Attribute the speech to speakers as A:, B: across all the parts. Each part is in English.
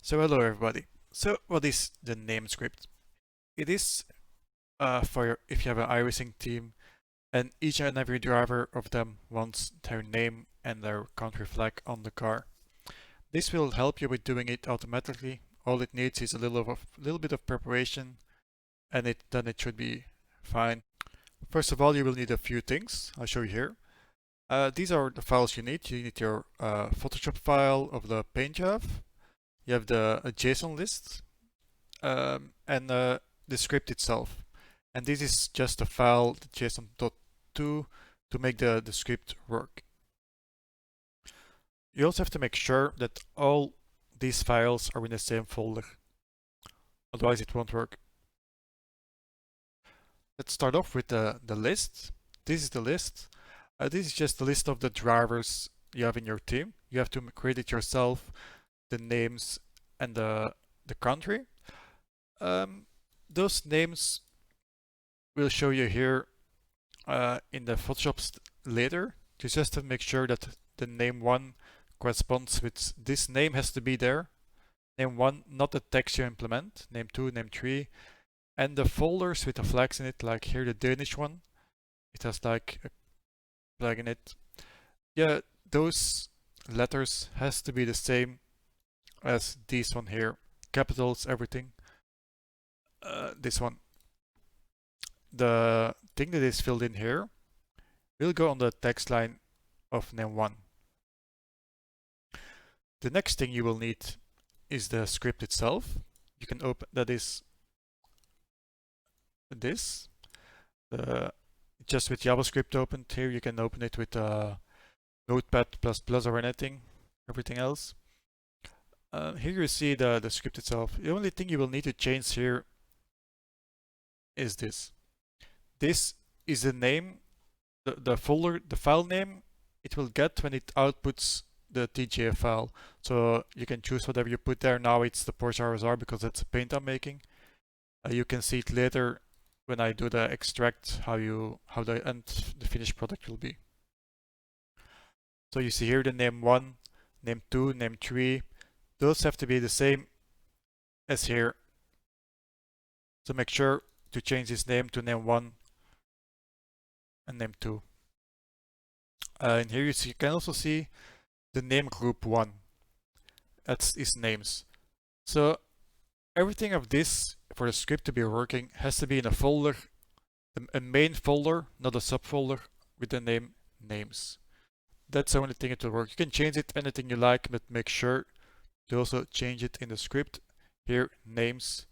A: So hello everybody. So what is the NameScript? It is if you have an iRacing team and each and every driver of them wants their name and their country flag on the car. This will help you with doing it automatically. All it needs is a little bit of preparation and then it should be fine. First of all, you will need a few things. I'll show you here. These are the files you need. You need your Photoshop file of the paint you have. You have the JSON list and the script itself. And this is just a file, the JSON.2, to make the script work. You also have to make sure that all these files are in the same folder. Otherwise it won't work. Let's start off with the list. This is the list. This is just the list of the drivers you have in your team. You have to create it yourself, the names and the country. Those names will show you here in the Photoshop later. You just have to make sure that the name 1 corresponds with this name has to be there. Name 1, not the text you implement. Name 2, name 3. And the folders with the flags in it, like here the Danish one. It has like a flag in it. Yeah, those letters has to be the same as this one here. Capitals, everything. This one. The thing that is filled in here will go on the text line of name 1. The next thing you will need is the script itself. You can open, that is this. Just with JavaScript opened here, you can open it with Notepad++ or everything else. Here you see the script itself. The only thing you will need to change here is this. This is the name, the folder, the file name it will get when it outputs the TGA file. So you can choose whatever you put there. Now it's the Porsche RSR because that's a paint I'm making. You can see it later when I do the extract how the finished product will be. So you see here the name 1, name 2, name 3. Those have to be the same as here. So make sure to change this name to name 1 and name 2. And here you can also see the name group 1. That's his names. So everything of this for the script to be working has to be in a folder, a main folder, not a subfolder with the name names. That's the only thing it will work. You can change it anything you like, but make sure to also change it in the script. Here, names.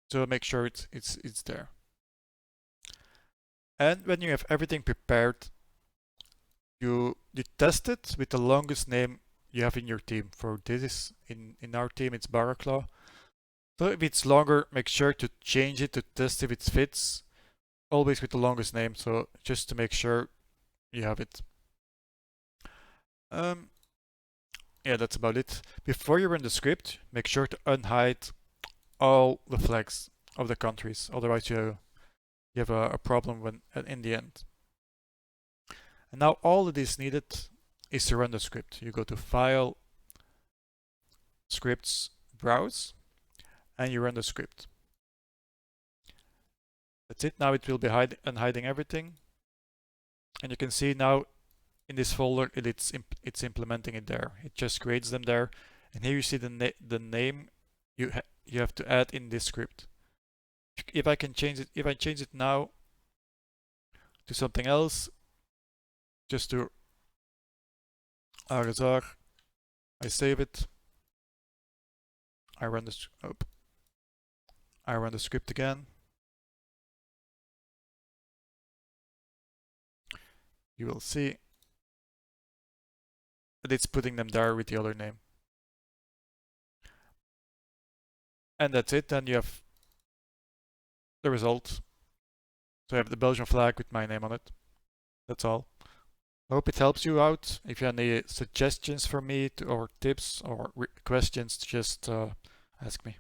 A: So make sure it's there. And when you have everything prepared, you test it with the longest name you have in your team. For this, in our team, it's Baraclaw. So if it's longer, make sure to change it to test if it fits. Always with the longest name, so just to make sure you have it. Yeah, that's about it. Before you run the script, make sure to unhide all the flags of the countries. Otherwise, you have a problem in the end. And now all that is needed is to run the script. You go to File, Scripts, Browse, and you run the script. That's it. Now it will be unhiding everything. And you can see now in this folder it's implementing it there. It just creates them there. And here you see the name you have to add in this script. If I change it now to something else, just to RSR, I save it. I run the script again. You will see that it's putting them there with the other name. And that's it. Then you have the result. So I have the Belgian flag with my name on it. That's all. I hope it helps you out. If you have any suggestions for me or tips or questions, just ask me.